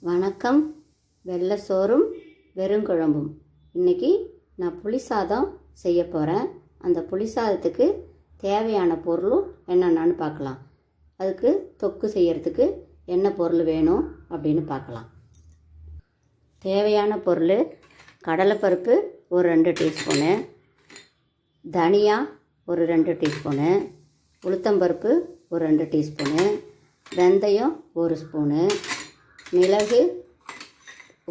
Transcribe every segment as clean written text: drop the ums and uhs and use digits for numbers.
வணக்கம். வெள்ளை சோறும் வெறுங்குழம்பும். இன்றைக்கி நான் புளி சாதம் செய்ய போகிறேன். அந்த புளி சாதத்துக்கு தேவையான பொருளும் என்னென்னு பார்க்கலாம். அதுக்கு தொக்கு செய்கிறதுக்கு என்ன பொருள் வேணும் அப்படின்னு பார்க்கலாம். தேவையான பொருள்: கடலைப்பருப்பு ஒரு 2 டீஸ்பூனு, தனியா ஒரு 2 டீஸ்பூனு, உளுத்தம்பருப்பு ஒரு 2 டீஸ்பூனு, வெந்தயம் 1 ஸ்பூனு, மிளகு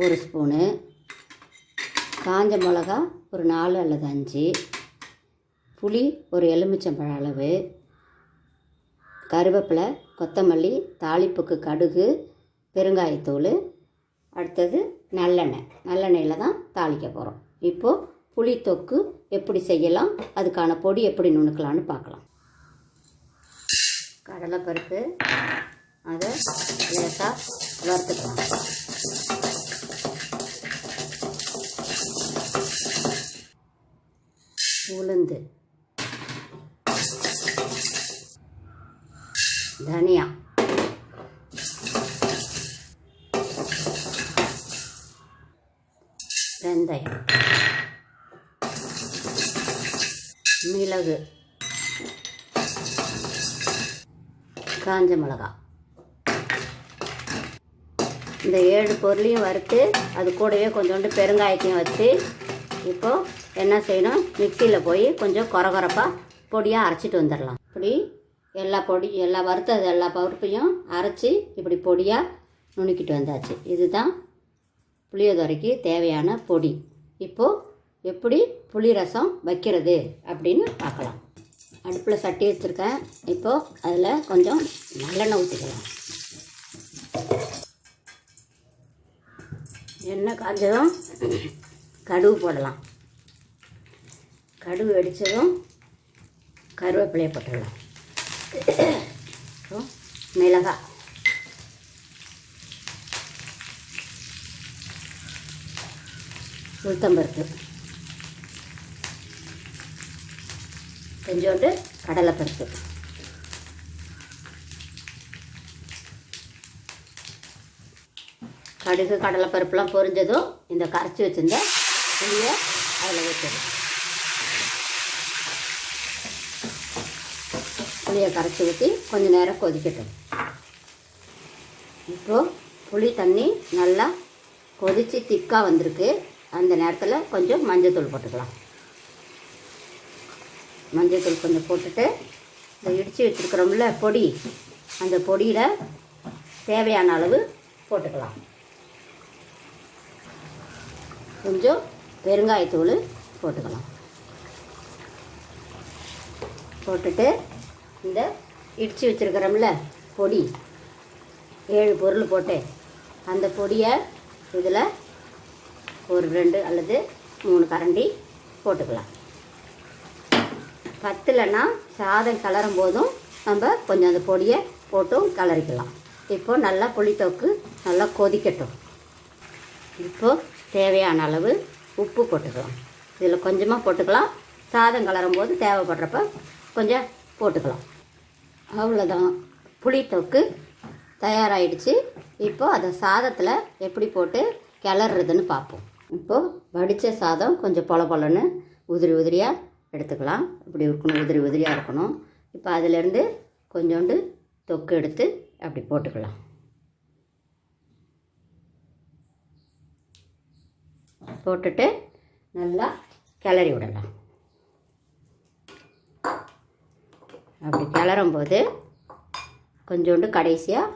1 ஸ்பூனு, காஞ்ச மிளகா ஒரு 4 அல்லது 5, புளி ஒரு எலுமிச்சம்பழ அளவு, கருவேப்பிலை, கொத்தமல்லி, தாளிப்புக்கு கடுகு, பெருங்காயத்தூள், அடுத்தது நல்லெண்ணெயில் தான் தாளிக்க போகிறோம். இப்போது புளி தொக்கு எப்படி செய்யலாம், அதுக்கான பொடி எப்படி நுணுக்கலான்னு பார்க்கலாம். கடலைப்பருப்பு அதை லேசாக வறுத்துக்கலாம். உளுந்து, தனியா, வெந்தயம், மிளகு, காஞ்ச மிளகா. இந்த 7 பொருளையும் வறுத்து அது கூடவே கொஞ்சோண்டு பெருங்காயத்தையும் வச்சு இப்போது என்ன செய்யணும், மிக்சியில் போய் கொஞ்சம் கொரகொரப்பாக பொடியாக அரைச்சிட்டு வந்துடலாம். இப்படி எல்லா வறுத்தது எல்லா பருப்பையும் அரைச்சி இப்படி பொடியாக நுணுக்கிட்டு வந்தாச்சு. இதுதான் புளியோதரைக்கு தேவையான பொடி. இப்போது எப்படி புளி ரசம் வைக்கிறது அப்படின்னு பார்க்கலாம். அடுப்பில் சட்டி வச்சுருக்கேன். இப்போது அதில் கொஞ்சம் நல்லெண்ணெய் ஊற்றிக்கலாம். எண்ணெய் காஞ்சதும் கடுகு போடலாம். கடுகு வெடித்ததும் கருவேப்பிலையை போட்டுடலாம். மிளகாய், உளுத்தம்பருப்பு, கொஞ்சோண்டு கடலைப்பருப்பு, கடுகு கடலைப்பருப்புலாம் பொரிஞ்சதும் இந்த கரைச்சி வச்சுருந்த புளியை அதில் ஊற்றணும். புளியை கரைச்சி ஊற்றி கொஞ்சம் நேரம் கொதிக்கட்டும். இப்போது புளி தண்ணி நல்லா கொதித்து திக்காக வந்திருக்கு. அந்த நேரத்தில் கொஞ்சம் மஞ்சள்தூள் போட்டுக்கலாம். மஞ்சள்தூள் கொஞ்சம் போட்டுட்டு இந்த இடித்து வச்சுருக்கிறோம்ல பொடி, அந்த பொடியில் தேவையான அளவு போட்டுக்கலாம். கொஞ்சம் பெருங்காயத்தூள் போட்டுக்கலாம். போட்டுட்டு இந்த இடித்து வச்சுருக்கிறோம்ல பொடி, 7 பொருள் போட்டு அந்த பொடியை இதில் ஒரு 2 அல்லது 3 கரண்டி போட்டுக்கலாம். பத்தலைன்னா சாதம் கிளறும் போதும் நம்ம கொஞ்சம் அந்த பொடியை போட்டும் கிளறிக்கலாம். இப்போது நல்லா புளித்தொக்கு நல்லா கொதிக்கட்டும். இப்போது தேவையான அளவு உப்பு போட்டுக்கலாம். இதில் கொஞ்சமாக போட்டுக்கலாம். சாதம் கிளறும் போது தேவைப்படுறப்ப கொஞ்சம் போட்டுக்கலாம். அவ்வளோதான், புளித்தொக்கு தயாராகிடுச்சு. இப்போது அதை சாதத்தில் எப்படி போட்டு கிளறதுன்னு பார்ப்போம். இப்போது வடித்த சாதம் கொஞ்சம் பொலன்னு உதிரியாக எடுத்துக்கலாம். இப்படி இருக்கணும், உதிரியாக இருக்கணும். இப்போ அதிலேருந்து கொஞ்சோண்டு தொக்கு எடுத்து அப்படி போட்டுக்கலாம். போட்டுட்டு நல்லா கிளறி விடலாம். அப்படி கிளறும்போது கொஞ்சோண்டு கடைசியாக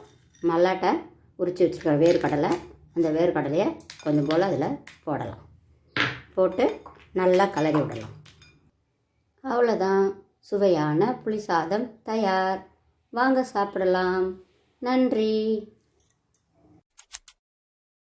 மல்லாட்டை உரித்து வச்சுருக்க வேர்க்கடலை, அந்த வேர்க்கடலையை கொஞ்சம் போல் அதில் போடலாம். போட்டு நல்லா கிளறி விடலாம். அவ்வளோதான், சுவையான புளி சாதம் தயார். வாங்க சாப்பிடலாம். நன்றி.